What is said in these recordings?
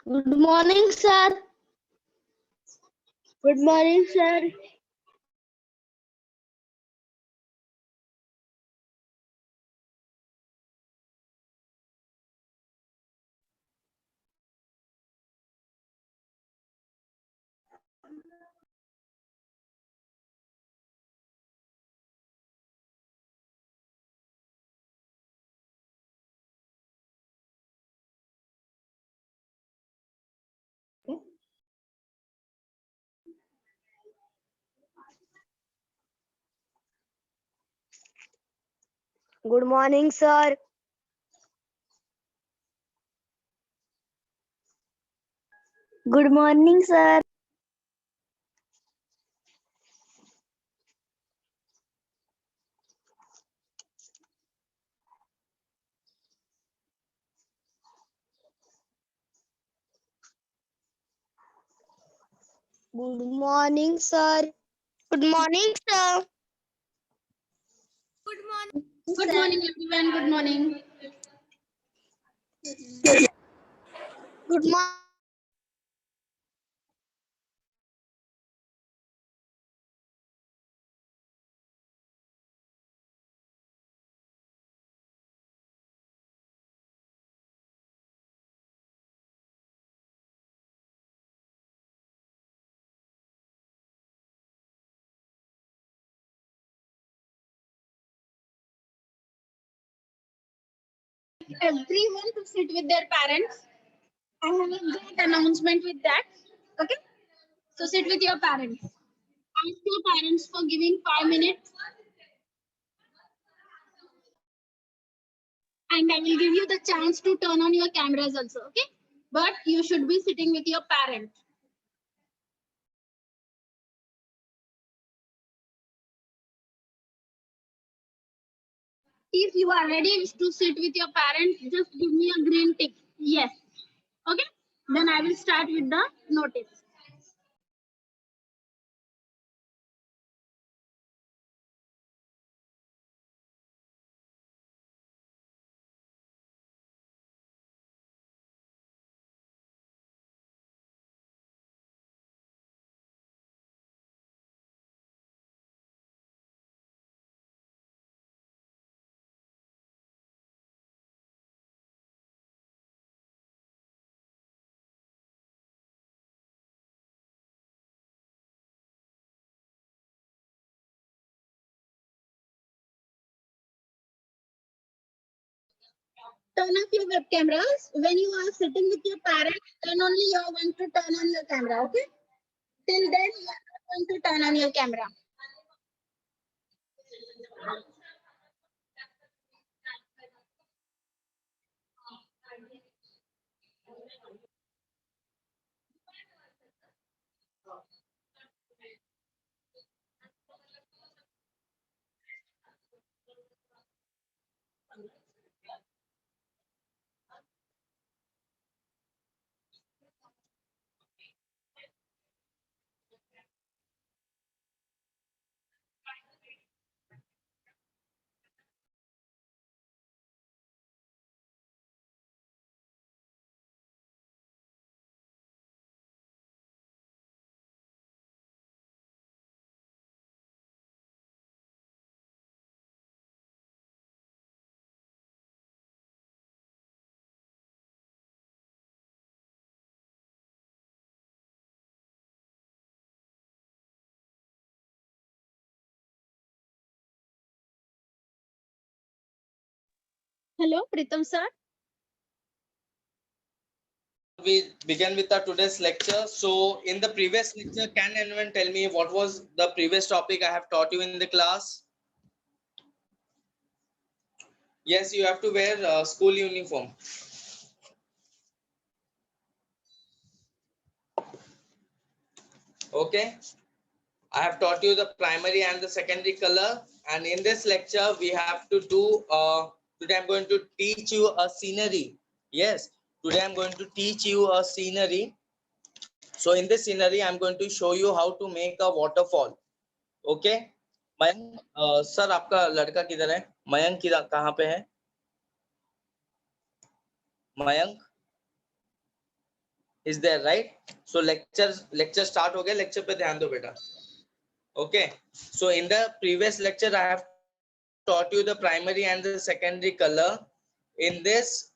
Good morning, sir. Good morning, sir. Good morning, sir. Good morning, sir. Good morning, sir. Good morning, sir. Good morning, everyone. Good morning. Good morning. Everyone to sit with their parents. I have a great announcement with that. Okay. So sit with your parents. Ask your parents for giving 5 minutes, and I will give you the chance to turn on your cameras also. Okay. But you should be sitting with your parents. If you are ready to sit with your parents, just give me a green tick. Yes. Okay. Then I will start with the notice. Turn off your web cameras. When you are sitting with your parents, then only you are going to turn on your camera. Okay. Till then, you are not going to turn on your camera. Hello, Pritam sir. We begin with our today's lecture. So in the previous lecture, can anyone tell me what was the previous topic I have taught you in the class? Yes, you have to wear school uniform. Okay. I have taught you the primary and the secondary color. And in this lecture, we have to do, today I'm going to teach you a scenery. Yes, today I'm going to teach you a scenery. So in this scenery, I'm going to show you how to make a waterfall. Okay. Mayank sir आपका लड़का किधर है? मयंक कहाँ पे है? Mayank is there, right? So lecture start हो गया. Lecture पे ध्यान दो बेटा. Okay, so in the previous lecture I have taught you the primary and the secondary color. In this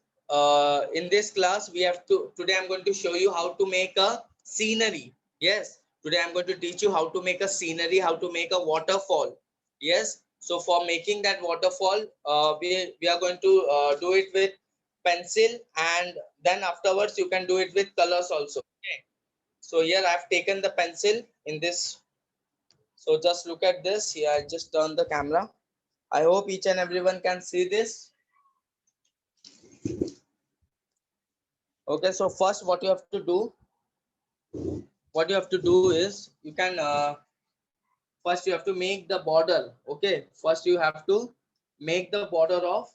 class we have to, today I'm going to show you how to make a scenery. Yes, today I'm going to teach you how to make a scenery, how to make a waterfall. Yes, so for making that waterfall, we are going to do it with pencil, and then afterwards you can do it with colors also. Okay, so here I've taken the pencil in this. So just look at this. Here I'll just turn the camera. I hope each and everyone can see this. Okay, so first what you have to do is you can first you have to make the border. Okay, first you have to make the border of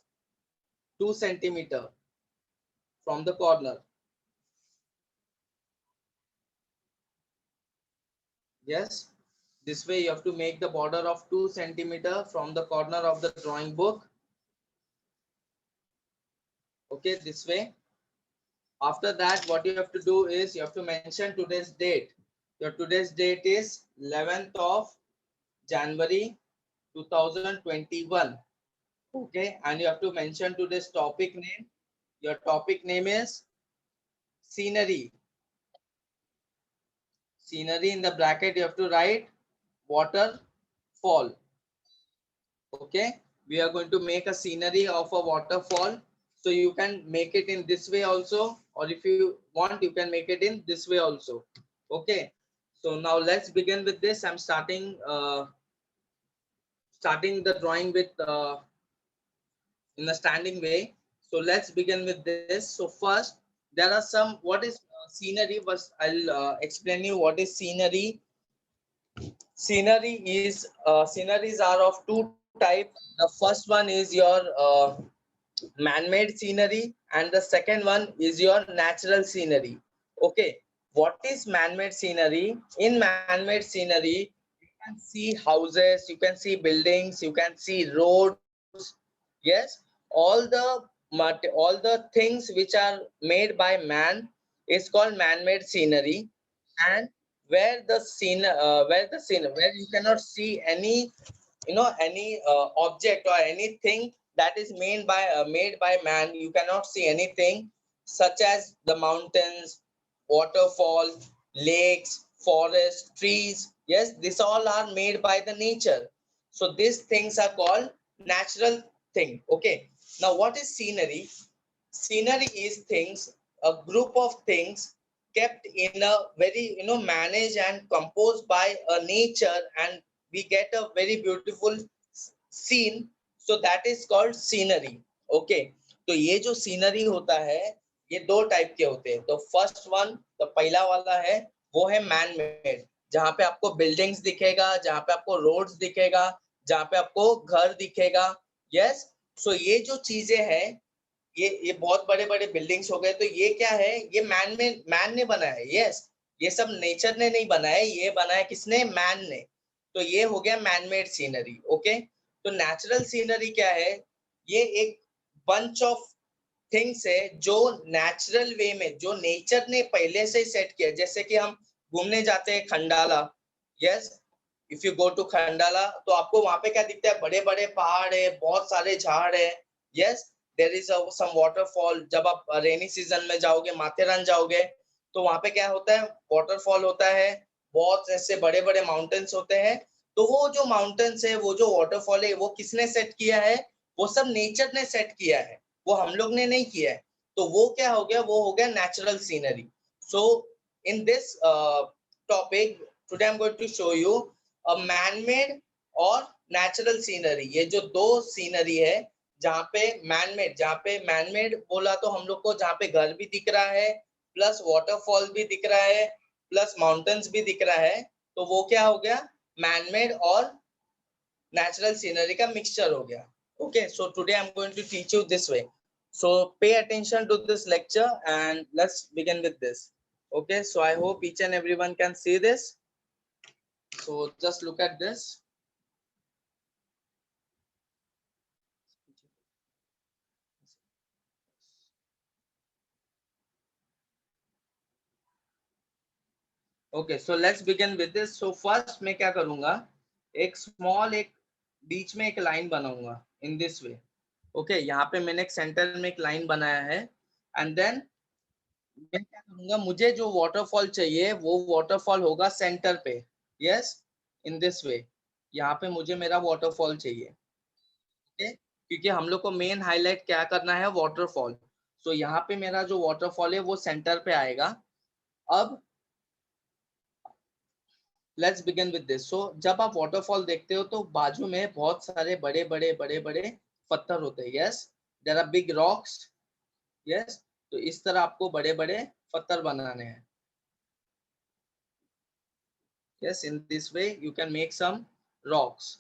2 centimeter from the corner. Yes, this way you have to make the border of 2 centimeter from the corner of the drawing book. Okay, this way. After that, what you have to do is you have to mention today's date. Your today's date is 11th of January 2021. Okay, and you have to mention today's topic name. Your topic name is scenery. Scenery, in the bracket you have to write waterfall. Okay, we are going to make a scenery of a waterfall. So you can make it in this way also, or if you want, you can make it in this way also. Okay, so now let's begin with this. I'm starting the drawing with in a standing way. So let's begin with this. So first, there are some, what is scenery? First, I'll explain you what is scenery. Sceneries are of two types. The first one is your man-made scenery, and the second one is your natural scenery. Okay, what is man-made scenery? In man-made scenery, you can see houses, you can see buildings, you can see roads. Yes, all the things which are made by man is called man-made scenery. And where you cannot see any, any object or anything that is made by man, you cannot see anything, such as the mountains, waterfall, lakes, forests, trees. Yes, these all are made by the nature. So these things are called natural thing. Okay, now what is scenery? Scenery is things, a group of things kept in a very, managed and composed by a nature, and we get a very beautiful scene. So that is called scenery. Okay, तो ये जो scenery होता है, ये दो type के होते हैं. तो फर्स्ट वन, तो पहला वाला है, वो है मैन मेड, जहाँ पे आपको बिल्डिंग्स दिखेगा, जहाँ पे आपको रोड्स दिखेगा, जहाँ पे आपको घर दिखेगा. यस, सो ये जो चीजें हैं, ये बहुत बड़े बड़े बिल्डिंग्स हो गए. तो ये क्या है? ये मैन ने बनाया है. यस, ये सब नेचर ने नहीं बनाया, ये बनाया किसने? मैन ने. तो ये हो गया मैन मेड सीनरी. ओके, तो नेचुरल सीनरी क्या है? ये एक बंच ऑफ थिंग्स है जो नेचुरल वे में, जो नेचर ने पहले से सेट किया. जैसे कि हम घूमने जाते हैं Khandala. Yes, if you go to Khandala, तो आपको वहां पे क्या दिखता है? बड़े बड़े पहाड़ है, बहुत सारे झाड़ है. Yes, there is some waterfall. जब आप रेनी सीजन में जाओगे, माथेरान जाओगे, तो वहां पे क्या होता है? वाटरफॉल होता है, बहुत ऐसे बड़े बड़े माउंटेन्स होते हैं. तो वो जो माउंटेन्स है, वो जो वाटरफॉल है, वो किसने सेट किया है? वो सब नेचर ने सेट किया है, वो हम लोग ने नहीं किया है. तो वो क्या हो गया? वो हो गया natural scenery. So in this topic today I am going to show you a man made और नेचुरल सीनरी. ये जो दो सीनरी है, जहाँ पे मैन मेड बोला तो हम लोग को जहाँ पे घर भी दिख रहा है, प्लस वाटरफॉल भी दिख रहा है, प्लस माउंटेन्स भी दिख रहा है. तो वो क्या हो गया? मैन मेड और नेचुरल सीनरी का मिक्सचर हो गया. Okay, so today I'm going to teach you this way. So pay attention to this lecture and let's begin with this. Okay, so I hope each and everyone can see this. So just look at this. Okay so let's begin with this. So first मैं क्या करूंगा, एक small एक बीच में एक line बनाऊंगा इन this way. Okay यहाँ पे मैंने एक सेंटर में एक लाइन बनाया है. एंड देन मैं क्या करूंगा, मुझे जो वाटरफॉल चाहिए वो वाटरफॉल होगा सेंटर पे. यस, इन दिस वे यहाँ पे मुझे मेरा वाटरफॉल चाहिए. ओके क्योंकि हम लोग को मेन हाईलाइट क्या करना है, वाटरफॉल. सो यहाँ पे मेरा जो वाटरफॉल है वो सेंटर पे आएगा. अब लेट्स बिगिन विद दिस. सो जब आप वाटरफॉल देखते हो तो बाजू में बहुत सारे बड़े बड़े बड़े बड़े पत्थर होते हैं. Yes, there are big rocks. Yes, तो इस तरह आपको बड़े बड़े पत्थर बनाने हैं. Yes, in this way you can make some rocks.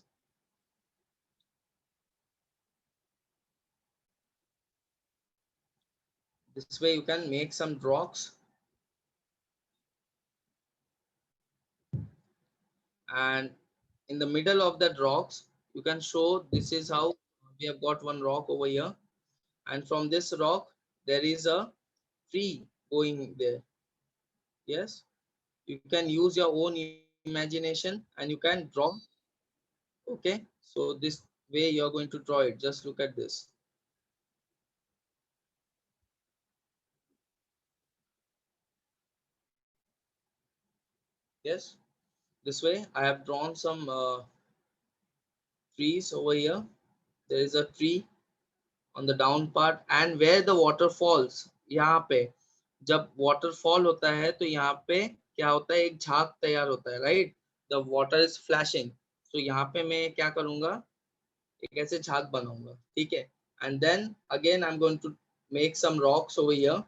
This way you can make some rocks. And in the middle of that rocks, you can show this is how we have got one rock over here. And from this rock, there is a tree going there. Yes, you can use your own imagination and you can draw. Okay, so this way you're going to draw it. Just look at this. Yes, this way I have drawn some trees over here. There is a tree on the down part and where the water falls. यहाँ पे जब waterfall होता है तो यहाँ पे क्या होता है, एक झाग तैयार होता है, right? The water is flashing. So यहाँ पे मैं क्या करूँगा, एक ऐसे झाग बनाऊंगा. ठीक है. And then again I'm going to make some rocks over here.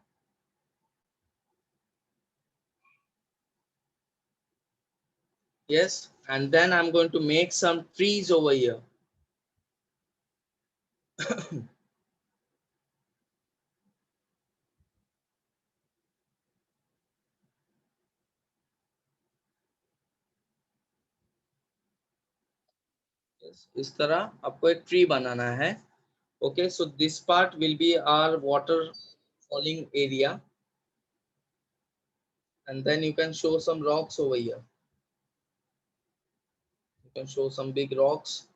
Yes, and then I'm going to make some trees over here. Yes, इस तरह आपको एक ट्री बनाना है. Okay, so this part will be our water falling area. And then you can show some rocks over here. You can show some big rocks.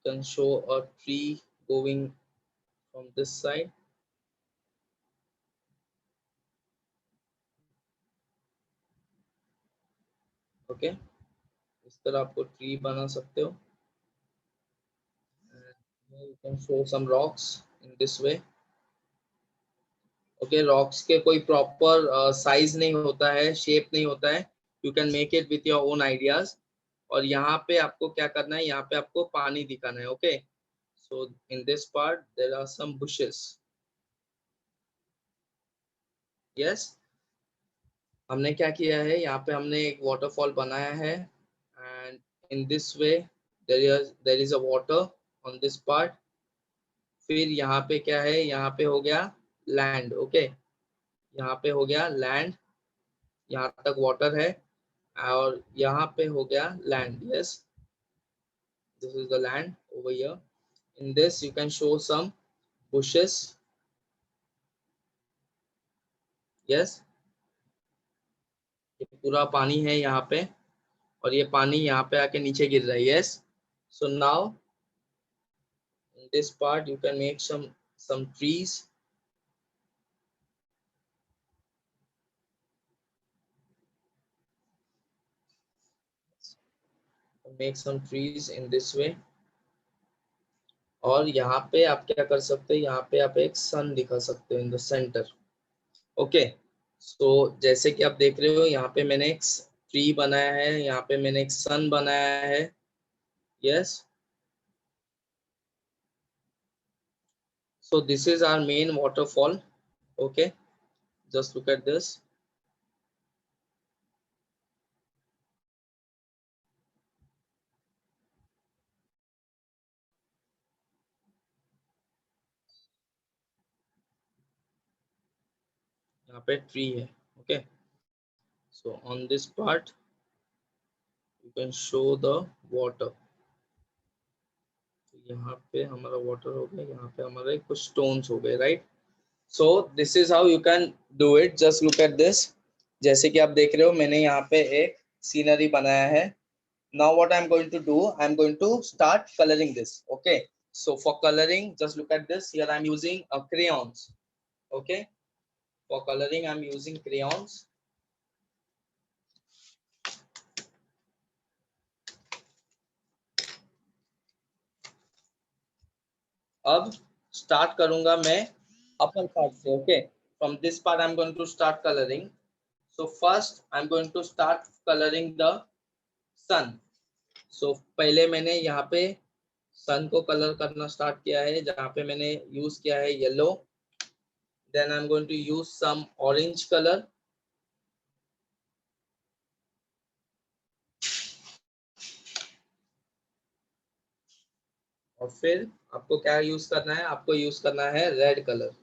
You can show a tree going from this side. Okay, इस तरह आपको tree बना सकते हो. And you can show some rocks in this way. Okay, rocks के कोई proper size नहीं होता है, shape नहीं होता है. You can make it with your own ideas. और यहाँ पे आपको क्या करना है, यहाँ पे आपको पानी दिखाना है. Okay, so in this part there are some bushes. Yes, हमने क्या किया है, यहाँ पे हमने एक वाटरफॉल बनाया है. And in this way there is a water on this part. फिर यहाँ पे क्या है, यहाँ पे हो गया लैंड. ओके, यहाँ पे हो गया लैंड, यहाँ तक वाटर है. और यहाँ पे हो गया land. Yes, this is the land over here. In this you can show some bushes. Yes, ये पूरा पानी है यहाँ पे और ये पानी यहाँ पे आके नीचे गिर रहा है. Yes, so now in this part you can make some trees. Make some trees in this way. और यहाँ पे आप क्या कर सकते हैं, यहाँ पे आप एक सन दिखा सकते हो इन द सेंटर. ओके, सो जैसे कि आप देख रहे हो यहाँ पे मैंने एक ट्री बनाया है, यहाँ पे मैंने एक सन बनाया है. Yes, so this is our main waterfall. Okay, just look at this. यहाँ पे ट्री है. Okay, so on this part you can show the water. यहाँ पे हमारा वाटर हो गया, यहाँ पे हमारे कुछ स्टोन्स हो गए, right? So this is how you can do it. Just look at this. जैसे कि आप देख रहे हो मैंने यहाँ पे एक सीनरी बनाया है. Now what I'm going to do, I'm going to start coloring this. Okay, so for coloring, just look at this. Here I'm using crayons. Okay, for coloring I'm using crayons. अब start करूंगा मैं upper part से. Okay, from this part I'm going to start coloring. So first I'm going to start coloring the sun. So पहले मैंने यहाँ पे सन को colour करना स्टार्ट किया है, जहाँ पे मैंने यूज किया है yellow. Then I'm going to use some orange color. और फिर आपको क्या यूज करना है, आपको यूज करना है red colour.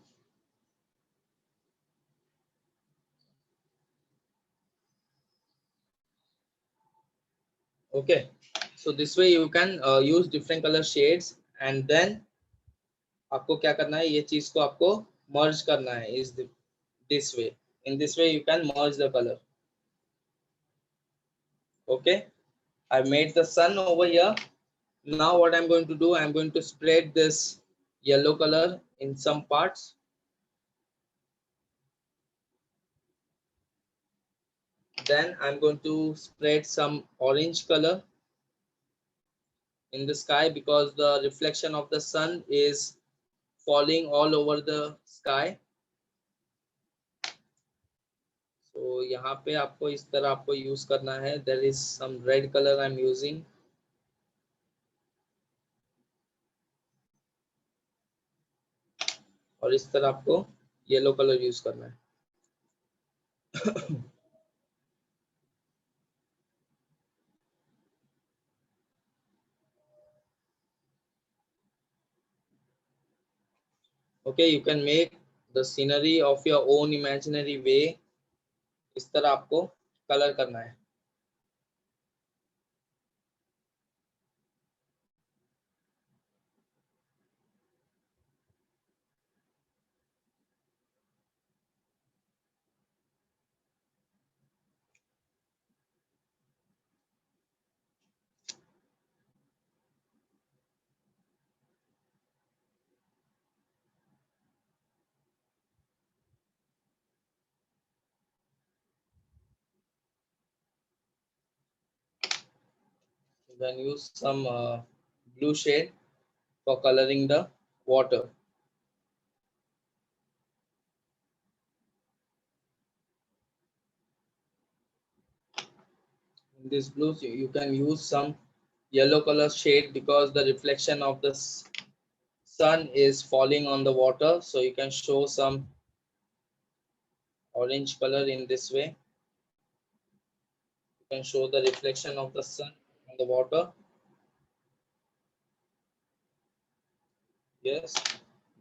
Okay, so this way you can use different colour shades and then आपको क्या करना है, ये चीज को आपको मर्ज करना है इस this way. In this way you can merge the colour. Okay, I made the sun over here. Now what I'm going to do, I'm going to spread this yellow color in some parts. Then I'm going to spread some orange color in the sky because the reflection of the sun is falling all over the sky. So यहाँ पे आपको इस तरह आपको use करना है. There is some red color I'm using. और इस तरह आपको येलो कलर यूज करना है. Okay, you can make the scenery of your own imaginary way. इस तरह आपको कलर करना है. You can use some blue shade for coloring the water. In this blue, you can use some yellow color shade because the reflection of the sun is falling on the water. So you can show some orange color in this way. You can show the reflection of the sun on the water. Yes,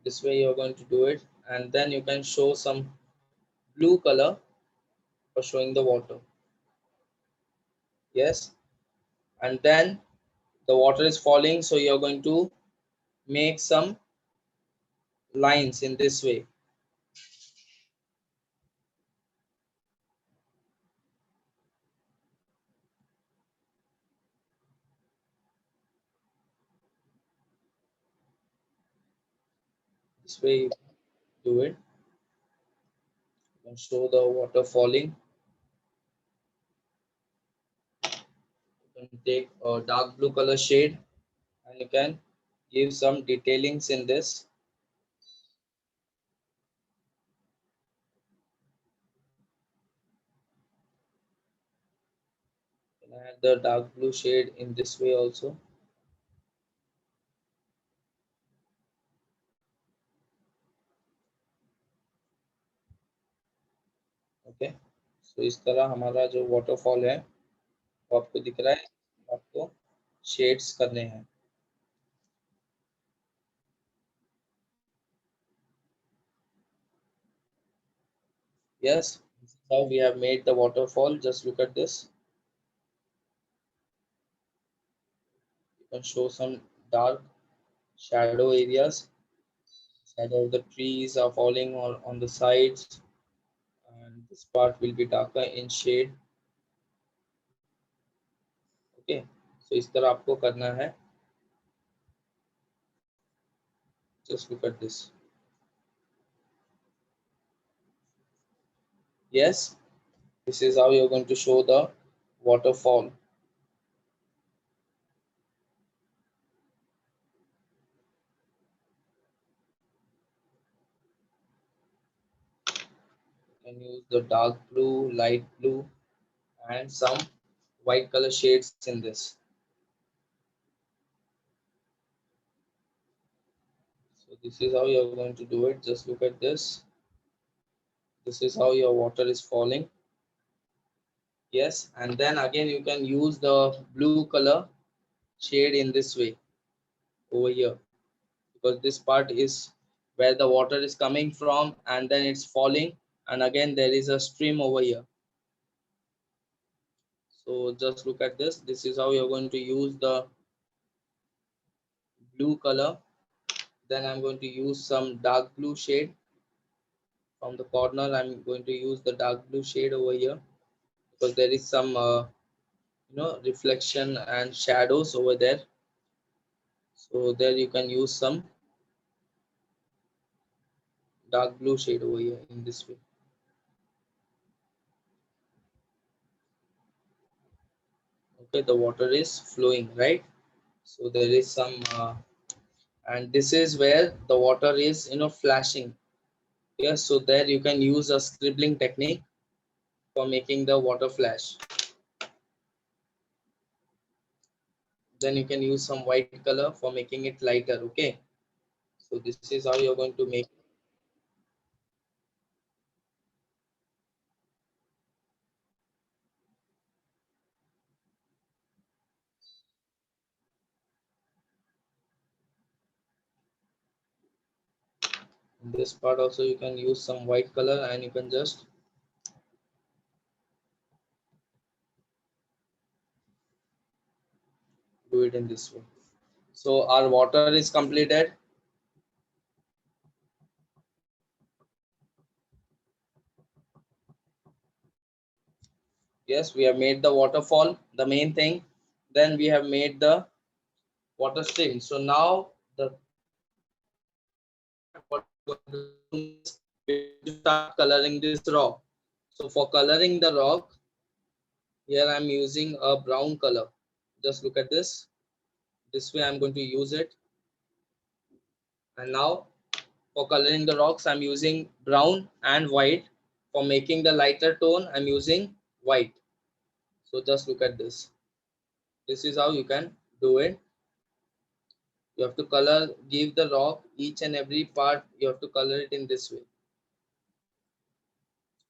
this way you're going to do it. And then you can show some blue color for showing the water. Yes, and then the water is falling, so you're going to make some lines in this way. This way you do it. You can show the water falling. You can take a dark blue color shade and you can give some detailings in this. You can add the dark blue shade in this way also. Okay, so इस तरह हमारा जो waterfall है वो आपको दिख रहा है. आपको शेड्स करने हैं. Yes, this is how we have made the waterfall. Just look at this. You can show some dark shadow areas. Shadow of the trees are falling on the sides, and This part will be darker in shade. Okay, so इस तरह आपको करना है. Just look at this. Yes, this is how you're going to show the waterfall. You can use the dark blue, light blue, and some white color shades in this. So this is how you're going to do it. Just look at this. This is how your water is falling. Yes, and then again you can use the blue color shade in this way over here, because this part is where the water is coming from and then it's falling, and again there is a stream over here. So just look at this. This is how you're going to use the blue color. Then I'm going to use some dark blue shade from the corner. I'm going to use the dark blue shade over here because there is some reflection and shadows over there. So there you can use some dark blue shade over here in this way. Okay, the water is flowing, right? So there is some and this is where the water is flashing. Yes, so there you can use a scribbling technique for making the water flash. Then you can use some white color for making it lighter. Okay, so this is how you're going to make. In this part also you can use some white color and you can just do it in this way. So our water is completed. Yes, we have made the waterfall, the main thing. Then we have made the water stream. So now the what we're going to do is we have to start coloring this rock. So for coloring the rock, here I'm using a brown color. Just look at this. This way I'm going to use it. And now for coloring the rocks, I'm using brown and white. For making the lighter tone, I'm using white. So just look at this. This is how you can do it. You have to color, give the rock each and every part, you have to color it in this way.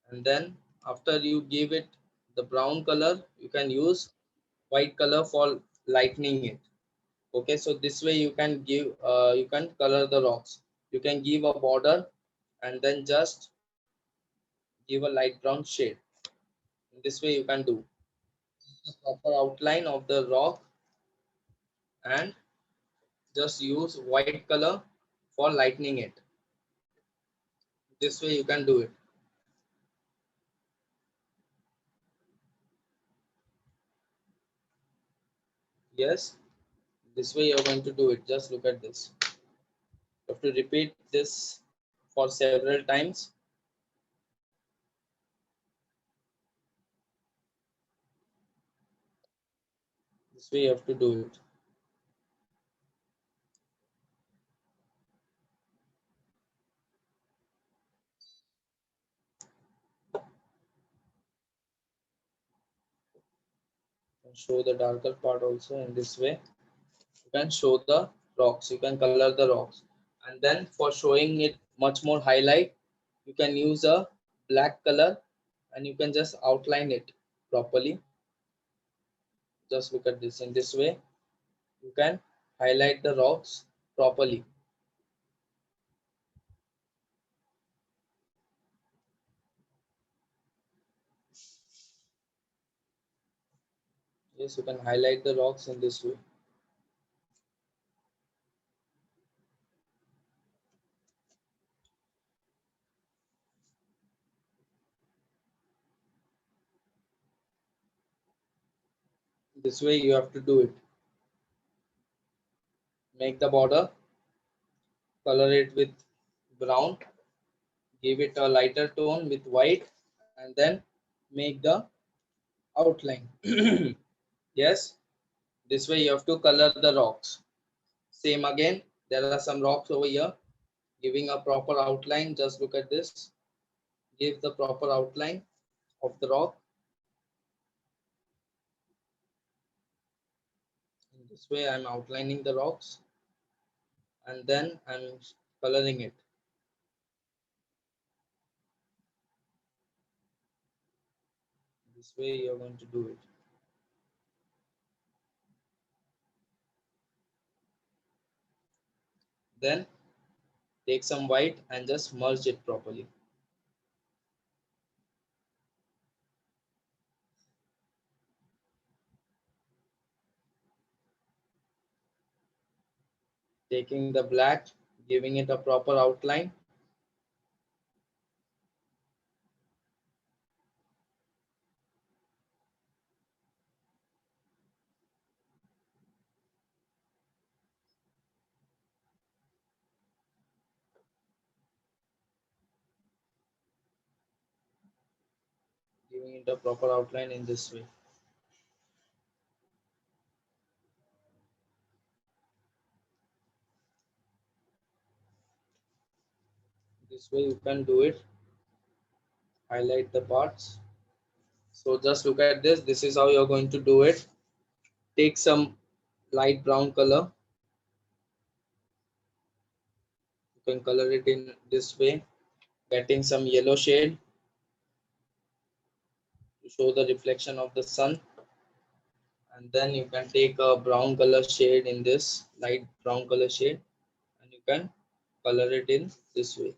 And then after you give it the brown color, you can use white color for lightening it. Okay, so this way you can give, you can color the rocks. You can give a border and then just give a light brown shade. In this way you can do the proper outline of the rock and just use white color for lightening it. This way you can do it. Yes, this way you're going to do it. Just look at this. You have to repeat this for several times. This way you have to do it. And show the darker part also in this way. You can show the rocks. You can color the rocks. And then for showing it much more highlight, you can use a black color and you can just outline it properly. Just look at this. In this way, you can highlight the rocks properly. Yes, you can highlight the rocks in this way. This way you have to do it. Make the border, color it with brown, give it a lighter tone with white, and then make the outline. Yes, this way you have to color the rocks. Same again, there are some rocks over here, giving a proper outline. Just look at this. Give the proper outline of the rock. In this way, I'm outlining the rocks and then I'm coloring it. This way, you're going to do it. Then take some white and just merge it properly. Taking the black, giving it a proper outline. Giving it a proper outline in this way. This way you can do it. Highlight the parts. So just look at this. This is how you're going to do it. Take some light brown color. You can color it in this way, getting some yellow shade to show the reflection of the sun. And then you can take a brown color shade in this light brown color shade and you can color it in this way.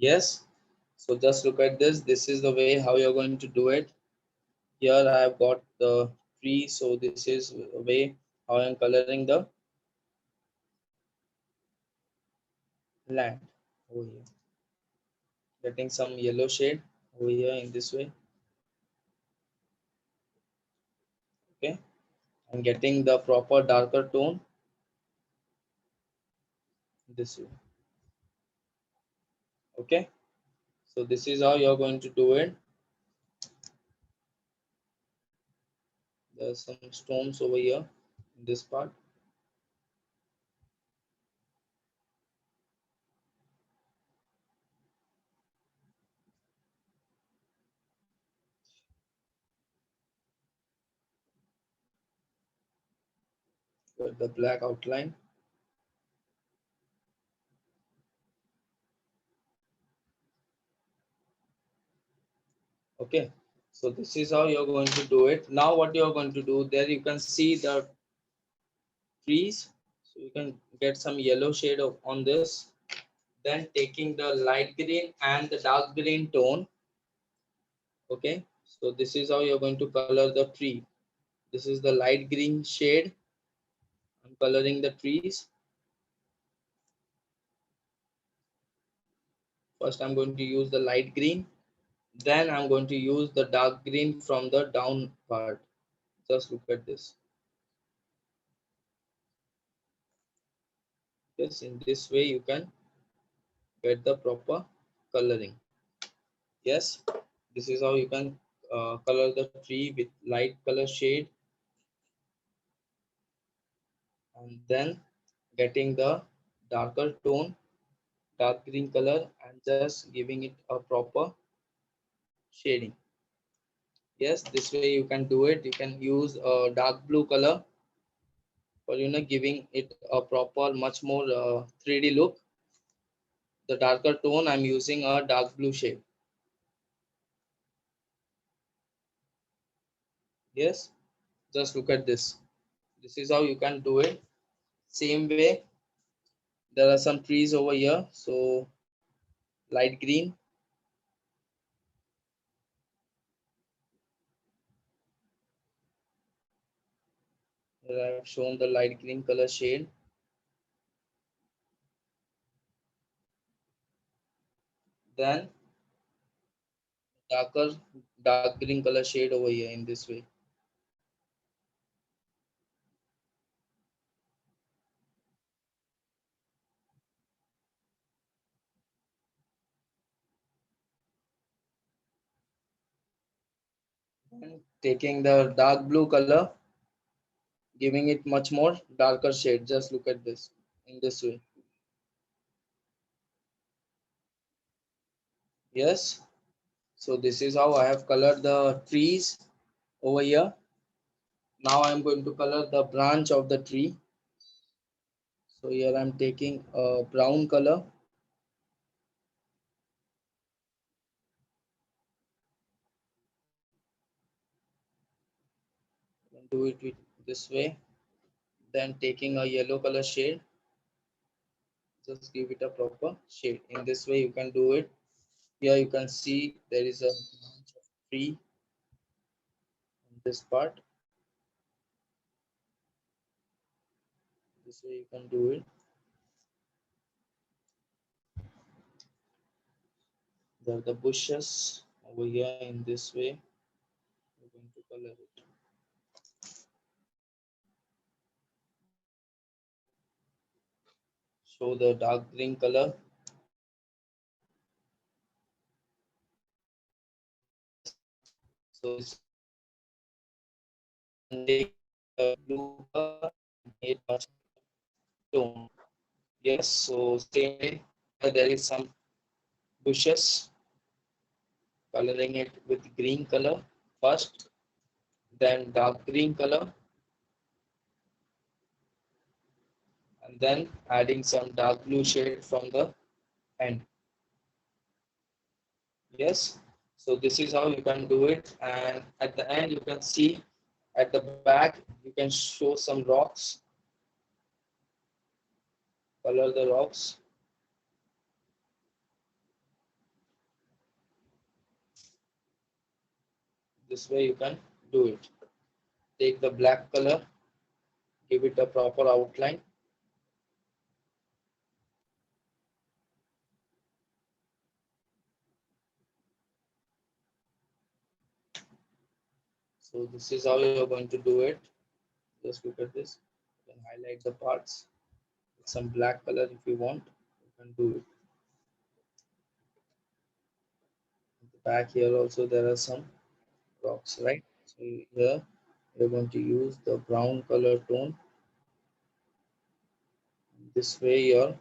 Yes, so just look at this. This is the way how you're going to do it. Here I have got the tree, so this is the way how I'm coloring the land over here. Getting some yellow shade over here in this way. Okay, and getting the proper darker tone this way. Okay, so this is how you're going to do it. There's some stones over here in this part. With the black outline. Okay, so this is how you're going to do it. Now what you're going to do, there you can see the trees, so you can get some yellow shade on this. Then taking the light green and the dark green tone. Okay, so this is how you're going to color the tree. This is the light green shade. I'm coloring the trees. First I'm going to use the light green, then I'm going to use the dark green from the down part. Just look at this. Yes, in this way you can get the proper coloring. Yes, this is how you can color the tree with light color shade, and then getting the darker tone, dark green color, and just giving it a proper shading. Yes, this way you can do it. You can use a dark blue color for giving it a proper much more 3D look. The darker tone, I'm using a dark blue shade. Yes, just look at this. This is how you can do it. Same way, there are some trees over here, so light green. Here I have shown the light green color shade. Then darker dark green color shade over here in this way. And taking the dark blue color, giving it much more darker shade. Just look at this in this way. Yes. So this is how I have colored the trees over here. Now I'm going to color the branch of the tree. So here I'm taking a brown color. And do it with this way. Then taking a yellow color shade. Just give it a proper shade. In this way you can do it. Here you can see there is a branch of tree in this part. This way you can do it. There are the bushes over here in this way. We're going to color it. Show the dark green color. So this and take blue color and make much tone. Yes, so same way there is some bushes, coloring it with green color first, then dark green color, and then adding some dark blue shade from the end. Yes, so this is how you can do it, and at the end you can see at the back you can show some rocks, color the rocks. This way you can do it. Take the black color, give it a proper outline. So this is how you're going to do it. Just look at this. You can highlight the parts with some black color if you want. You can do it. At the back here also there are some rocks, right? So here you're going to use the brown color tone. This way your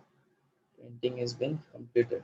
painting has been completed.